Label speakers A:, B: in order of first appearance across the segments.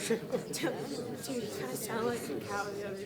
A: Dude, you kind of sound like a cow the other day.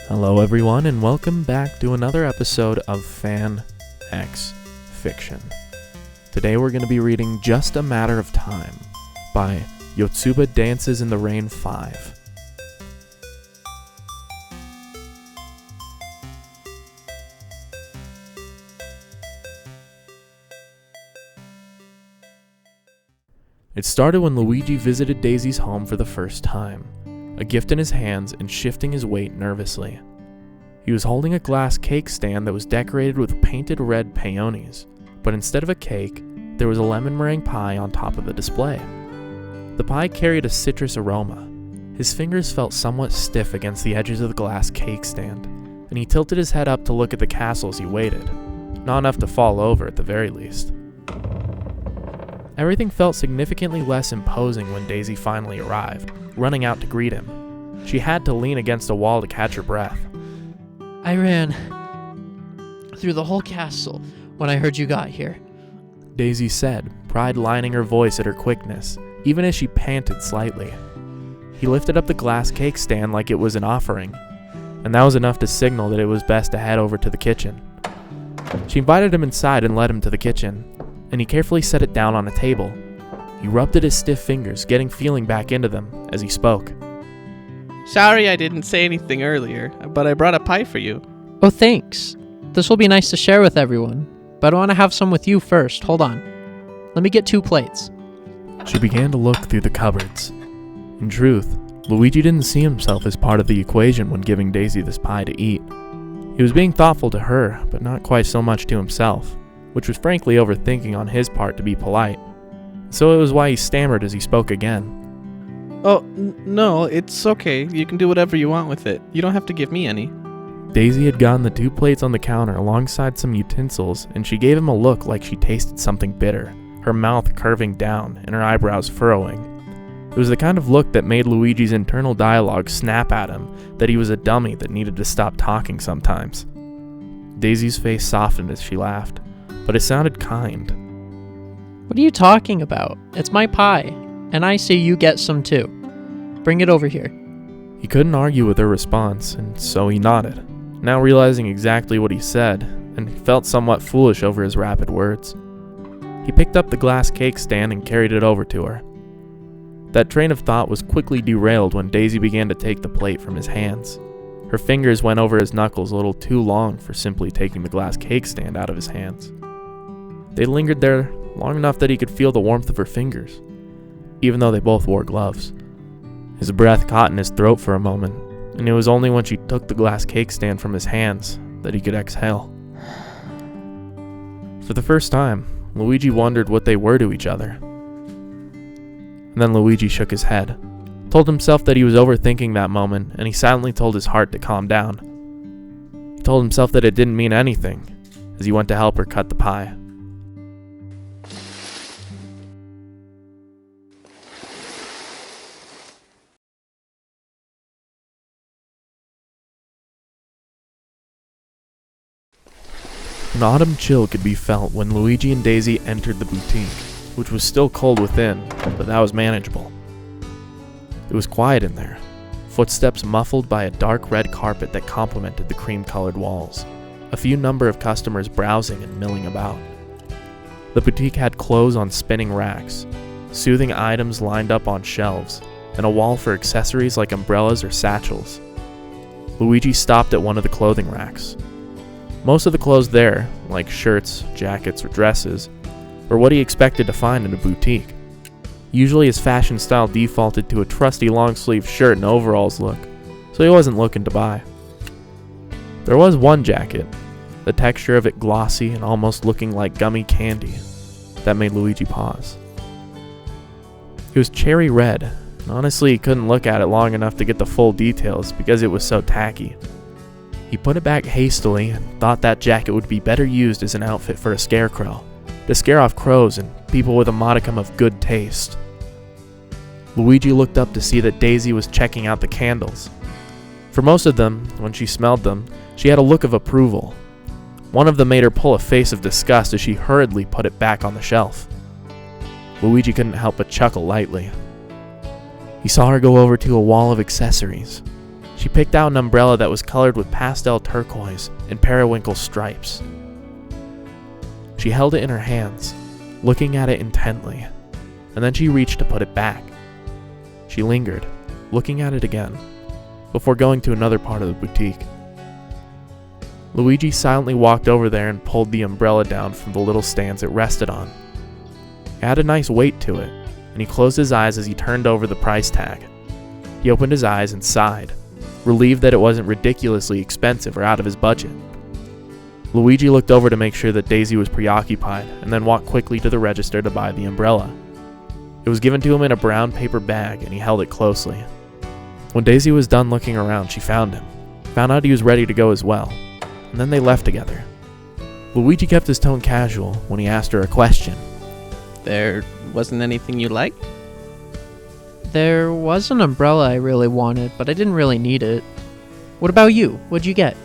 B: Hello everyone, and welcome back to another episode of Fan X Fiction. Today we're going to be reading Just a Matter of Time by Yotsuba Dances in the Rain 5. It started when Luigi visited Daisy's home for the first time, a gift in his hands and shifting his weight nervously. He was holding a glass cake stand that was decorated with painted red peonies, but instead of a cake, there was a lemon meringue pie on top of the display. The pie carried a citrus aroma. His fingers felt somewhat stiff against the edges of the glass cake stand, and he tilted his head up to look at the castle as he waited, not enough to fall over at the very least. Everything felt significantly less imposing when Daisy finally arrived, running out to greet him. She had to lean against a wall to catch her breath.
C: I ran through the whole castle when I heard you got here.
B: Daisy said, pride lining her voice at her quickness, even as she panted slightly. He lifted up the glass cake stand like it was an offering, and that was enough to signal that it was best to head over to the kitchen. She invited him inside and led him to the kitchen, and he carefully set it down on a table. He rubbed at his stiff fingers, getting feeling back into them as he spoke.
D: Sorry I didn't say anything earlier, but I brought a pie for you.
C: Oh, thanks. This will be nice to share with everyone, but I want to have some with you first. Hold on. Let me get 2 plates.
B: She began to look through the cupboards. In truth, Luigi didn't see himself as part of the equation when giving Daisy this pie to eat. He was being thoughtful to her, but not quite so much to himself, which was frankly overthinking on his part to be polite. So it was why he stammered as he spoke again.
D: Oh, no, it's okay. You can do whatever you want with it. You don't have to give me any.
B: Daisy had gotten the 2 plates on the counter alongside some utensils, and she gave him a look like she tasted something bitter, her mouth curving down and her eyebrows furrowing. It was the kind of look that made Luigi's internal dialogue snap at him, that he was a dummy that needed to stop talking sometimes. Daisy's face softened as she laughed, but it sounded kind.
C: What are you talking about? It's my pie, and I say you get some too. Bring it over here.
B: He couldn't argue with her response, and so he nodded, now realizing exactly what he said, and felt somewhat foolish over his rapid words. He picked up the glass cake stand and carried it over to her. That train of thought was quickly derailed when Daisy began to take the plate from his hands. Her fingers went over his knuckles a little too long for simply taking the glass cake stand out of his hands. They lingered there long enough that he could feel the warmth of her fingers, even though they both wore gloves. His breath caught in his throat for a moment, and it was only when she took the glass cake stand from his hands that he could exhale. For the first time, Luigi wondered what they were to each other. And then Luigi shook his head, told himself that he was overthinking that moment, and he silently told his heart to calm down. He told himself that it didn't mean anything, as he went to help her cut the pie. An autumn chill could be felt when Luigi and Daisy entered the boutique, which was still cold within, but that was manageable. It was quiet in there, footsteps muffled by a dark red carpet that complemented the cream-colored walls, a few number of customers browsing and milling about. The boutique had clothes on spinning racks, soothing items lined up on shelves, and a wall for accessories like umbrellas or satchels. Luigi stopped at one of the clothing racks. Most of the clothes there, like shirts, jackets, or dresses, were what he expected to find in a boutique. Usually his fashion style defaulted to a trusty long-sleeve shirt and overalls look, so he wasn't looking to buy. There was one jacket, the texture of it glossy and almost looking like gummy candy, that made Luigi pause. It was cherry red, and honestly he couldn't look at it long enough to get the full details because it was so tacky. He put it back hastily and thought that jacket would be better used as an outfit for a scarecrow, to scare off crows and people with a modicum of good taste. Luigi looked up to see that Daisy was checking out the candles. For most of them, when she smelled them, she had a look of approval. One of them made her pull a face of disgust as she hurriedly put it back on the shelf. Luigi couldn't help but chuckle lightly. He saw her go over to a wall of accessories. She picked out an umbrella that was colored with pastel turquoise and periwinkle stripes. She held it in her hands, looking at it intently, and then she reached to put it back. She lingered, looking at it again, before going to another part of the boutique. Luigi silently walked over there and pulled the umbrella down from the little stands it rested on. It had a nice weight to it, and he closed his eyes as he turned over the price tag. He opened his eyes and sighed, relieved that it wasn't ridiculously expensive or out of his budget. Luigi looked over to make sure that Daisy was preoccupied, and then walked quickly to the register to buy the umbrella. It was given to him in a brown paper bag, and he held it closely. When Daisy was done looking around, she found him, found out he was ready to go as well, and then they left together. Luigi kept his tone casual when he asked her a question.
D: There wasn't anything you liked?
C: There was an umbrella I really wanted, but I didn't really need it. What about you? What'd you get?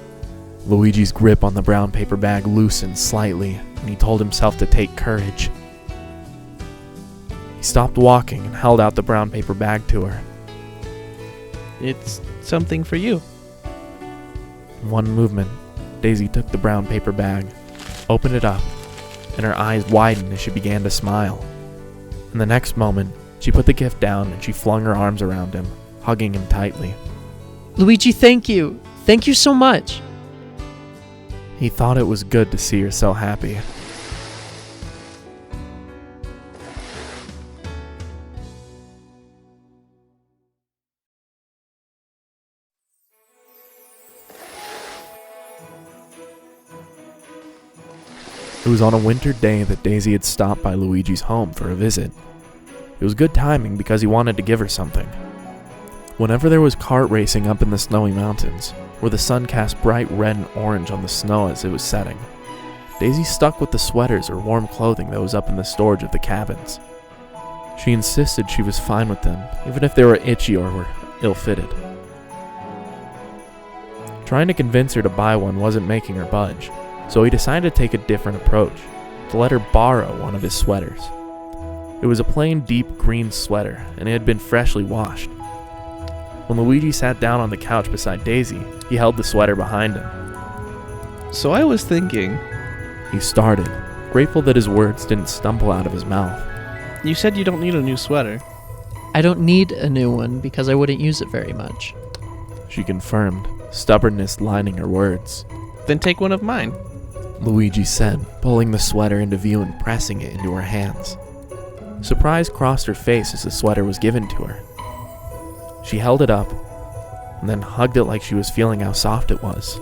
B: Luigi's grip on the brown paper bag loosened slightly, and he told himself to take courage. He stopped walking and held out the brown paper bag to her.
D: It's something for you.
B: In one movement, Daisy took the brown paper bag, opened it up, and her eyes widened as she began to smile. In the next moment, she put the gift down and she flung her arms around him, hugging him tightly.
C: Luigi, thank you! Thank you so much!
B: He thought it was good to see her so happy. It was on a winter day that Daisy had stopped by Luigi's home for a visit. It was good timing because he wanted to give her something. Whenever there was kart racing up in the snowy mountains, where the sun cast bright red and orange on the snow as it was setting, Daisy stuck with the sweaters or warm clothing that was up in the storage of the cabins. She insisted she was fine with them, even if they were itchy or were ill-fitted. Trying to convince her to buy one wasn't making her budge, so he decided to take a different approach, to let her borrow one of his sweaters. It was a plain deep green sweater, and it had been freshly washed. When Luigi sat down on the couch beside Daisy, he held the sweater behind him.
D: So I was thinking,
B: He started, grateful that his words didn't stumble out of his mouth.
D: you said you don't need a new sweater.
C: I don't need a new one because I wouldn't use it very much.
B: She confirmed, stubbornness lining her words.
D: Then take one of mine.
B: Luigi said, pulling the sweater into view and pressing it into her hands. Surprise crossed her face as the sweater was given to her. She held it up, and then hugged it like she was feeling how soft it was.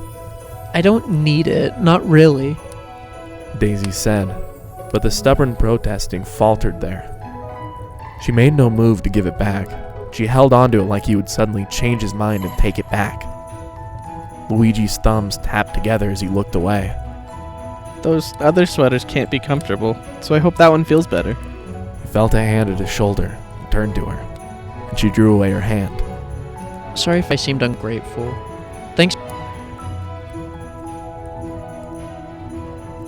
C: I don't need it, not really.
B: Daisy said, but the stubborn protesting faltered there. She made no move to give it back. She held onto it like he would suddenly change his mind and take it back. Luigi's thumbs tapped together as he looked away.
D: Those other sweaters can't be comfortable, so I hope that one feels better.
B: He felt a hand at his shoulder and turned to her, and she drew away her hand.
C: Sorry if I seemed ungrateful. Thanks.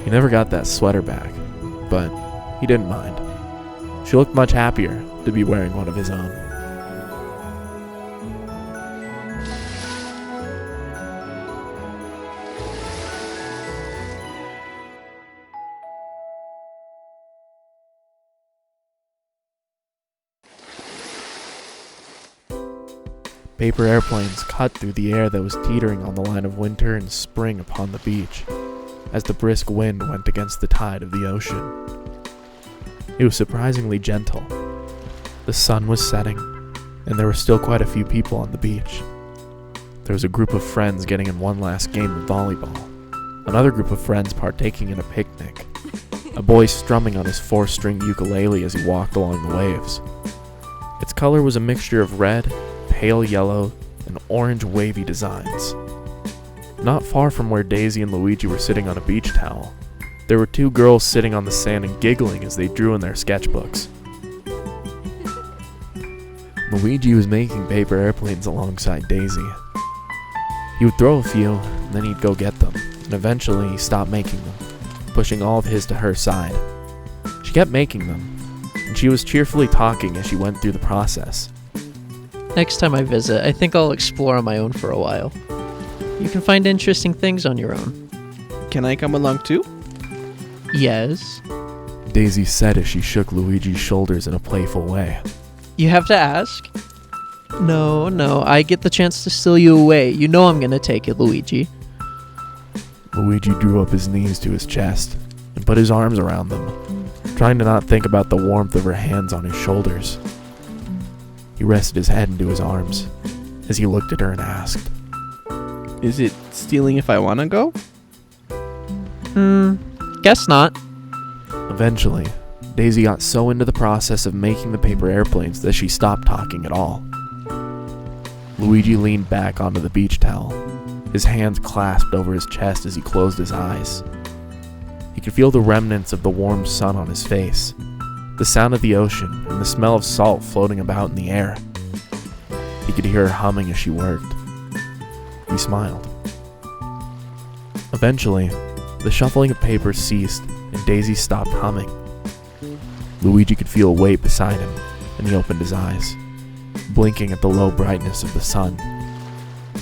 B: He never got that sweater back, but he didn't mind. She looked much happier to be wearing one of his own. Paper airplanes cut through the air that was teetering on the line of winter and spring upon the beach, as the brisk wind went against the tide of the ocean. It was surprisingly gentle. The sun was setting, and there were still quite a few people on the beach. There was a group of friends getting in one last game of volleyball, another group of friends partaking in a picnic, a boy strumming on his 4-string ukulele as he walked along the waves. Its color was a mixture of red, pale yellow, and orange wavy designs. Not far from where Daisy and Luigi were sitting on a beach towel, there were 2 girls sitting on the sand and giggling as they drew in their sketchbooks. Luigi was making paper airplanes alongside Daisy. He would throw a few, and then he'd go get them, and eventually he stopped making them, pushing all of his to her side. She kept making them, and she was cheerfully talking as she went through the process.
C: Next time I visit, I think I'll explore on my own for a while. You can find interesting things on your own.
D: Can I come along too?
C: Yes.
B: Daisy said as she shook Luigi's shoulders in a playful way.
C: You have to ask? No, I get the chance to steal you away. You know I'm gonna take it, Luigi.
B: Luigi drew up his knees to his chest and put his arms around them, trying to not think about the warmth of her hands on his shoulders. He rested his head into his arms as he looked at her and asked,
D: Is it stealing if I want to go?
C: Guess not.
B: Eventually, Daisy got so into the process of making the paper airplanes that she stopped talking at all. Luigi leaned back onto the beach towel, his hands clasped over his chest as he closed his eyes. He could feel the remnants of the warm sun on his face, the sound of the ocean, and the smell of salt floating about in the air. He could hear her humming as she worked. He smiled. Eventually, the shuffling of paper ceased and Daisy stopped humming. Luigi could feel a weight beside him, and he opened his eyes, blinking at the low brightness of the sun.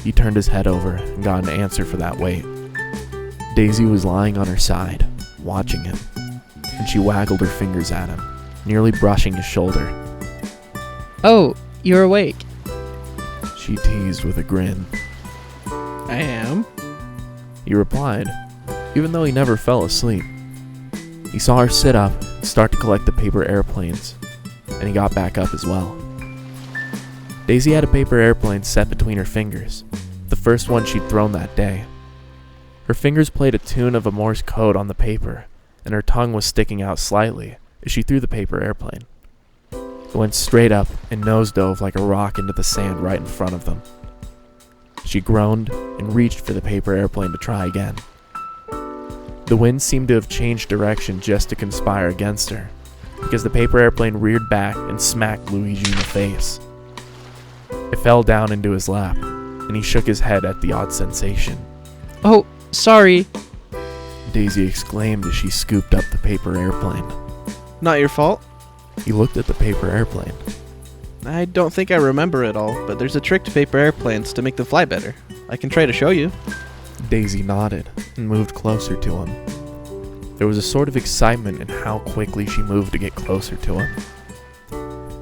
B: He turned his head over and got an answer for that weight. Daisy was lying on her side, watching him, and she waggled her fingers at him, nearly brushing his shoulder.
C: Oh, you're awake.
B: She teased with a grin.
D: I am.
B: He replied, even though he never fell asleep. He saw her sit up and start to collect the paper airplanes, and he got back up as well. Daisy had a paper airplane set between her fingers, the first one she'd thrown that day. Her fingers played a tune of a Morse code on the paper, and her tongue was sticking out slightly as she threw the paper airplane. It went straight up and nosedove like a rock into the sand right in front of them. She groaned and reached for the paper airplane to try again. The wind seemed to have changed direction just to conspire against her, because the paper airplane reared back and smacked Luigi in the face. It fell down into his lap, and he shook his head at the odd sensation.
C: Oh, sorry.
B: Daisy exclaimed as she scooped up the paper airplane.
D: Not your fault.
B: He looked at the paper airplane.
D: I don't think I remember it all, but there's a trick to paper airplanes to make them fly better. I can try to show you.
B: Daisy nodded and moved closer to him. There was a sort of excitement in how quickly she moved to get closer to him.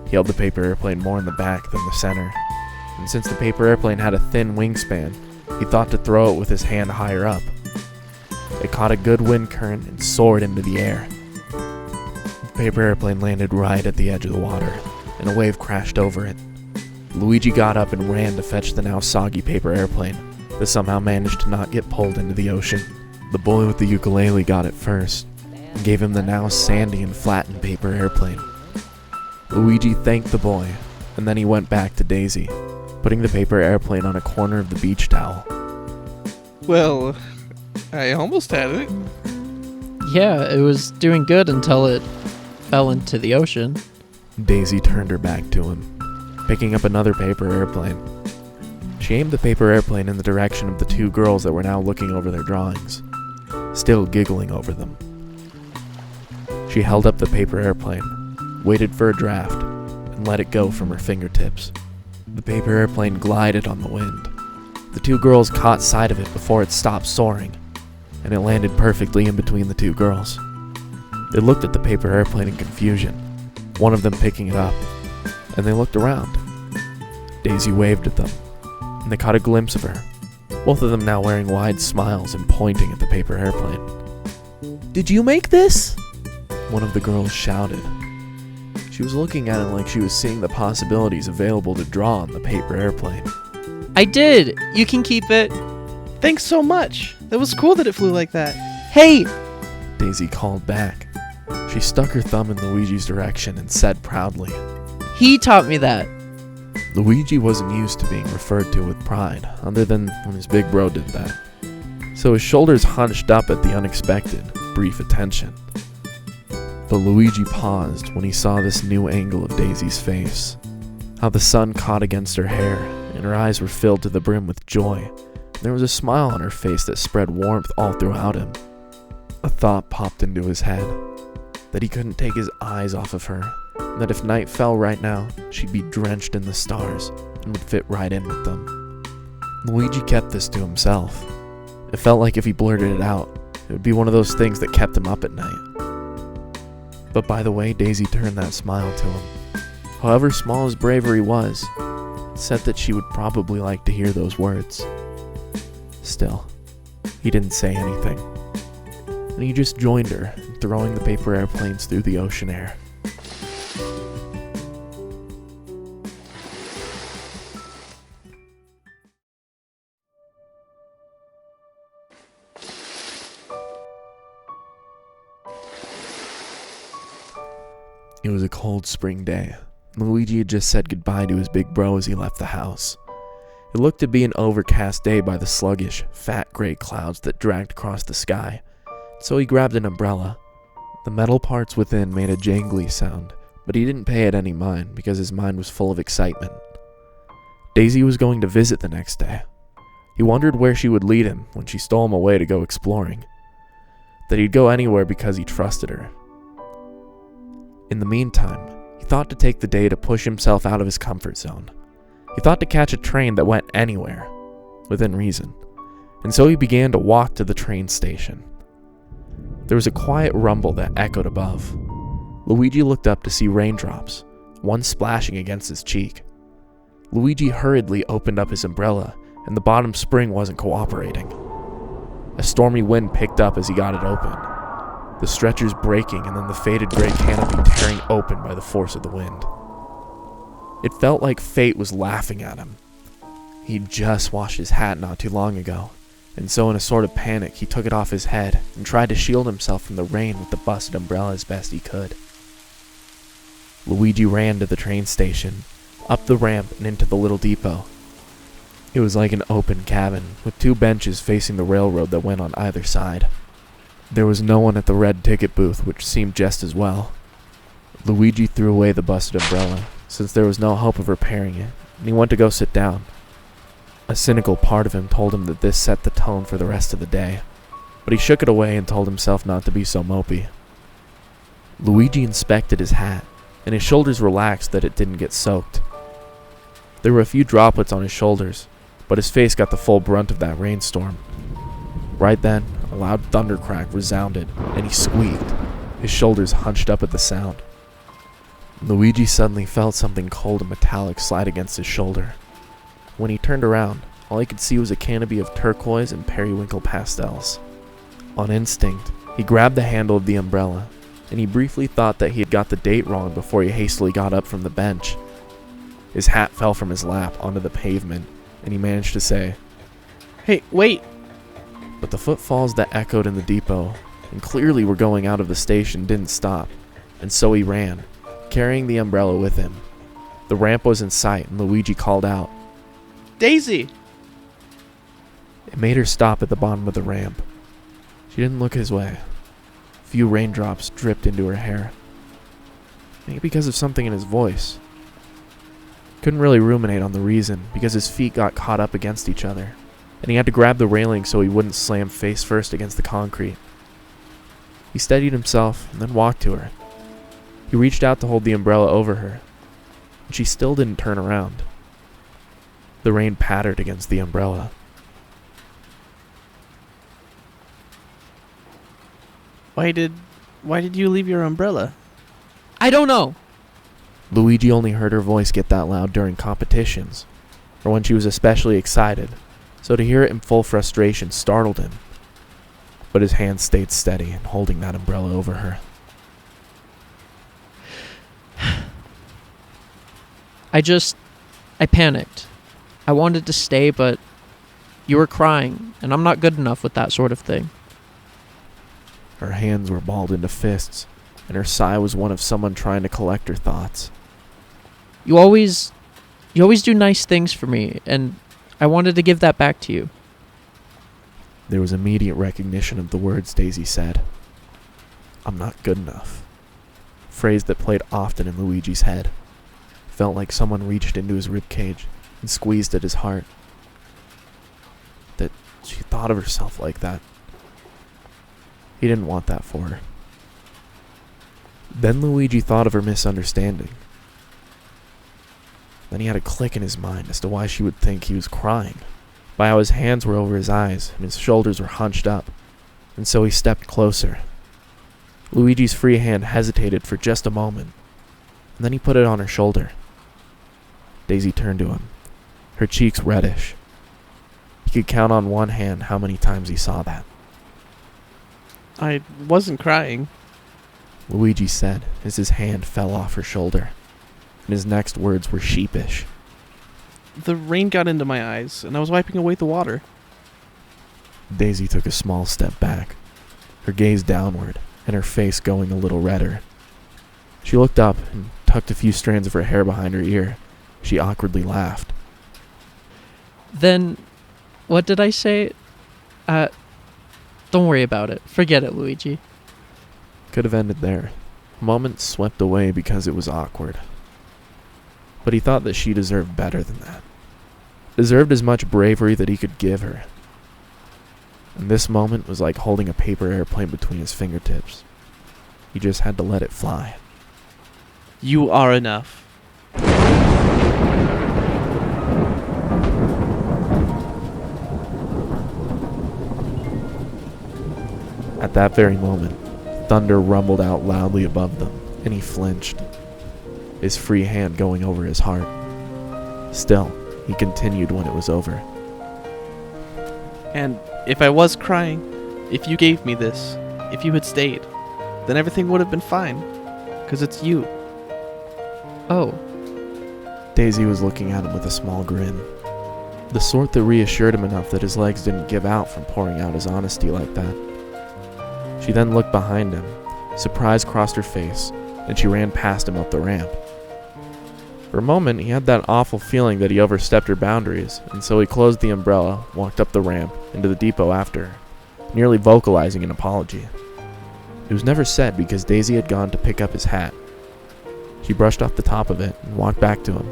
B: He held the paper airplane more in the back than the center, and since the paper airplane had a thin wingspan, he thought to throw it with his hand higher up. It caught a good wind current and soared into the air. The paper airplane landed right at the edge of the water, and a wave crashed over it. Luigi got up and ran to fetch the now soggy paper airplane, that somehow managed to not get pulled into the ocean. The boy with the ukulele got it first, and gave him the now sandy and flattened paper airplane. Luigi thanked the boy, and then he went back to Daisy, putting the paper airplane on a corner of the beach towel.
D: Well, I almost had it.
C: Yeah, it was doing good until it fell into the ocean.
B: Daisy turned her back to him, picking up another paper airplane. She aimed the paper airplane in the direction of the 2 girls that were now looking over their drawings, still giggling over them. She held up the paper airplane, waited for a draft, and let it go from her fingertips. The paper airplane glided on the wind. The 2 girls caught sight of it before it stopped soaring, and it landed perfectly in between the 2 girls. They looked at the paper airplane in confusion, one of them picking it up, and they looked around. Daisy waved at them, and they caught a glimpse of her, both of them now wearing wide smiles and pointing at the paper airplane. "Did you make this?" one of the girls shouted. She was looking at it like she was seeing the possibilities available to draw on the paper airplane.
C: I did! You can keep it.
D: Thanks so much. It was cool that it flew like that.
C: Hey!
B: Daisy called back. She stuck her thumb in Luigi's direction and said proudly.
C: He taught me that.
B: Luigi wasn't used to being referred to with pride, other than when his big bro did that. So his shoulders hunched up at the unexpected, brief attention. But Luigi paused when he saw this new angle of Daisy's face. How the sun caught against her hair, and her eyes were filled to the brim with joy. There was a smile on her face that spread warmth all throughout him. A thought popped into his head, that he couldn't take his eyes off of her, and that if night fell right now, she'd be drenched in the stars and would fit right in with them. Luigi kept this to himself. It felt like if he blurted it out, it would be one of those things that kept him up at night. But by the way Daisy turned that smile to him, however small his bravery was, it said that she would probably like to hear those words. Still, he didn't say anything, and he just joined her in throwing the paper airplanes through the ocean air. It was a cold spring day. Luigi had just said goodbye to his big bro as he left the house. It looked to be an overcast day by the sluggish, fat gray clouds that dragged across the sky, so he grabbed an umbrella. The metal parts within made a jangly sound, but he didn't pay it any mind because his mind was full of excitement. Daisy was going to visit the next day. He wondered where she would lead him when she stole him away to go exploring. That he'd go anywhere because he trusted her. In the meantime, he thought to take the day to push himself out of his comfort zone. He thought to catch a train that went anywhere, within reason, and so he began to walk to the train station. There was a quiet rumble that echoed above. Luigi looked up to see raindrops, one splashing against his cheek. Luigi hurriedly opened up his umbrella, and the bottom spring wasn't cooperating. A stormy wind picked up as he got it open, the stretchers breaking and then the faded gray canopy tearing open by the force of the wind. It felt like fate was laughing at him. He'd just washed his hat not too long ago, and so in a sort of panic he took it off his head and tried to shield himself from the rain with the busted umbrella as best he could. Luigi ran to the train station, up the ramp and into the little depot. It was like an open cabin, with two benches facing the railroad that went on either side. There was no one at the red ticket booth, which seemed just as well. Luigi threw away the busted umbrella, since there was no hope of repairing it, and he went to go sit down. A cynical part of him told him that this set the tone for the rest of the day, but he shook it away and told himself not to be so mopey. Luigi inspected his hat, and his shoulders relaxed that it didn't get soaked. There were a few droplets on his shoulders, but his face got the full brunt of that rainstorm. Right then, a loud thunder crack resounded, and he squeaked, his shoulders hunched up at the sound. Luigi suddenly felt something cold and metallic slide against his shoulder. When he turned around, all he could see was a canopy of turquoise and periwinkle pastels. On instinct, he grabbed the handle of the umbrella, and he briefly thought that he had got the date wrong before he hastily got up from the bench. His hat fell from his lap onto the pavement, and he managed to say,
D: "Hey, wait!"
B: But the footfalls that echoed in the depot, and clearly were going out of the station, didn't stop, and so he ran, carrying the umbrella with him. The ramp was in sight, and Luigi called out,
D: "Daisy!"
B: It made her stop at the bottom of the ramp. She didn't look his way. A few raindrops dripped into her hair. Maybe because of something in his voice. Couldn't really ruminate on the reason, because his feet got caught up against each other, and he had to grab the railing so he wouldn't slam face first against the concrete. He steadied himself and then walked to her. He reached out to hold the umbrella over her, and she still didn't turn around. The rain pattered against the umbrella.
D: Why did you leave your umbrella?
C: I don't know.
B: Luigi only heard her voice get that loud during competitions, or when she was especially excited, so to hear it in full frustration startled him. But his hand stayed steady in holding that umbrella over her.
C: I panicked. I wanted to stay, but you were crying, and I'm not good enough with that sort of thing.
B: Her hands were balled into fists, and her sigh was one of someone trying to collect her thoughts.
C: You always do nice things for me, and I wanted to give that back to you.
B: There was immediate recognition of the words Daisy said. I'm not good enough. A phrase that played often in Luigi's head. Felt like someone reached into his ribcage and squeezed at his heart. That she thought of herself like that. He didn't want that for her. Then Luigi thought of her misunderstanding. Then he had a click in his mind as to why she would think he was crying, by how his hands were over his eyes and his shoulders were hunched up, and so he stepped closer. Luigi's free hand hesitated for just a moment, and then he put it on her shoulder. Daisy turned to him, her cheeks reddish. He could count on one hand how many times he saw that.
D: I wasn't crying.
B: Luigi said as his hand fell off her shoulder, and his next words were sheepish.
D: The rain got into my eyes, and I was wiping away the water.
B: Daisy took a small step back, her gaze downward, and her face going a little redder. She looked up and tucked a few strands of her hair behind her ear. She awkwardly laughed.
C: Then, what did I say? Don't worry about it. Forget it, Luigi.
B: Could have ended there. A moment swept away because it was awkward. But he thought that she deserved better than that. Deserved as much bravery that he could give her. And this moment was like holding a paper airplane between his fingertips. He just had to let it fly.
D: You are enough.
B: At that very moment, thunder rumbled out loudly above them, and he flinched, his free hand going over his heart. Still, he continued when it was over.
D: And if I was crying, if you gave me this, if you had stayed, then everything would have been fine. 'Cause it's you.
C: Oh,
B: Daisy was looking at him with a small grin, the sort that reassured him enough that his legs didn't give out from pouring out his honesty like that. She then looked behind him, surprise crossed her face, and she ran past him up the ramp. For a moment, he had that awful feeling that he overstepped her boundaries, and so he closed the umbrella, walked up the ramp, into the depot after her, nearly vocalizing an apology. It was never said because Daisy had gone to pick up his hat. She brushed off the top of it and walked back to him.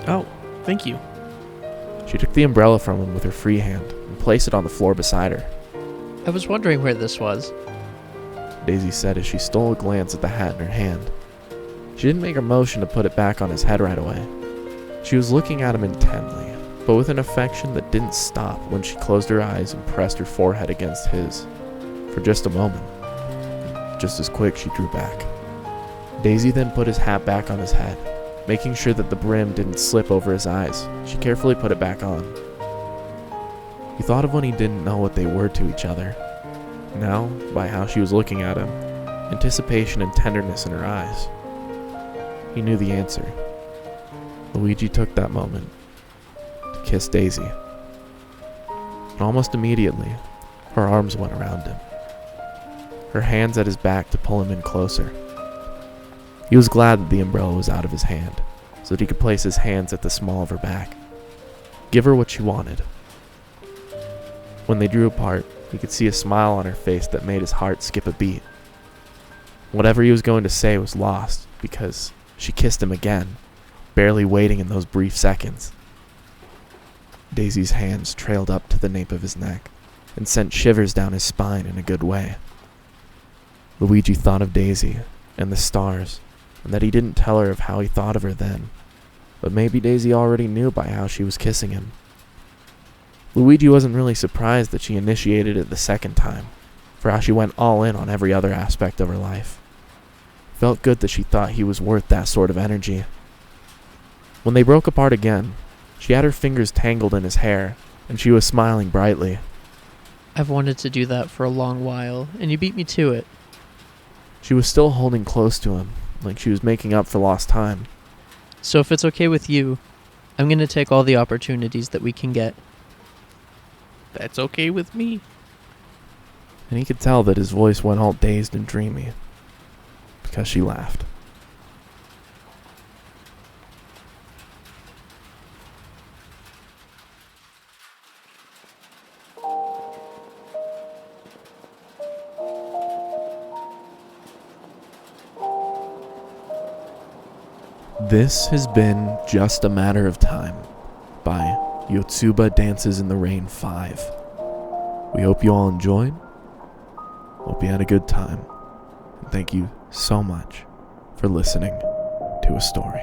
D: Oh, thank you.
B: She took the umbrella from him with her free hand and placed it on the floor beside her.
C: I was wondering where this was.
B: Daisy said as she stole a glance at the hat in her hand. She didn't make a motion to put it back on his head right away. She was looking at him intently, but with an affection that didn't stop when she closed her eyes and pressed her forehead against his. For just a moment. Just as quick, she drew back. Daisy then put his hat back on his head, making sure that the brim didn't slip over his eyes. She carefully put it back on. He thought of when he didn't know what they were to each other. Now, by how she was looking at him, anticipation and tenderness in her eyes. He knew the answer. Luigi took that moment to kiss Daisy. And almost immediately, her arms went around him, her hands at his back to pull him in closer. He was glad that the umbrella was out of his hand, so that he could place his hands at the small of her back. Give her what she wanted. When they drew apart, he could see a smile on her face that made his heart skip a beat. Whatever he was going to say was lost, because she kissed him again, barely waiting in those brief seconds. Daisy's hands trailed up to the nape of his neck, and sent shivers down his spine in a good way. Luigi thought of Daisy, and the stars, and that he didn't tell her of how he thought of her then, but maybe Daisy already knew by how she was kissing him. Luigi wasn't really surprised that she initiated it the second time, for how she went all in on every other aspect of her life. Felt good that she thought he was worth that sort of energy. When they broke apart again, She had her fingers tangled in his hair, and she was smiling brightly.
C: I've wanted to do that for a long while, and you beat me to it.
B: She was still holding close to him, like she was making up for lost time.
C: So if it's okay with you, I'm gonna take all the opportunities that we can get.
D: That's okay with me.
B: And he could tell that his voice went all dazed and dreamy, because she laughed. This has been Just a Matter of Time by Yotsuba Dances in the Rain 5. We hope you all enjoyed. Hope you had a good time. And thank you so much for listening to a story.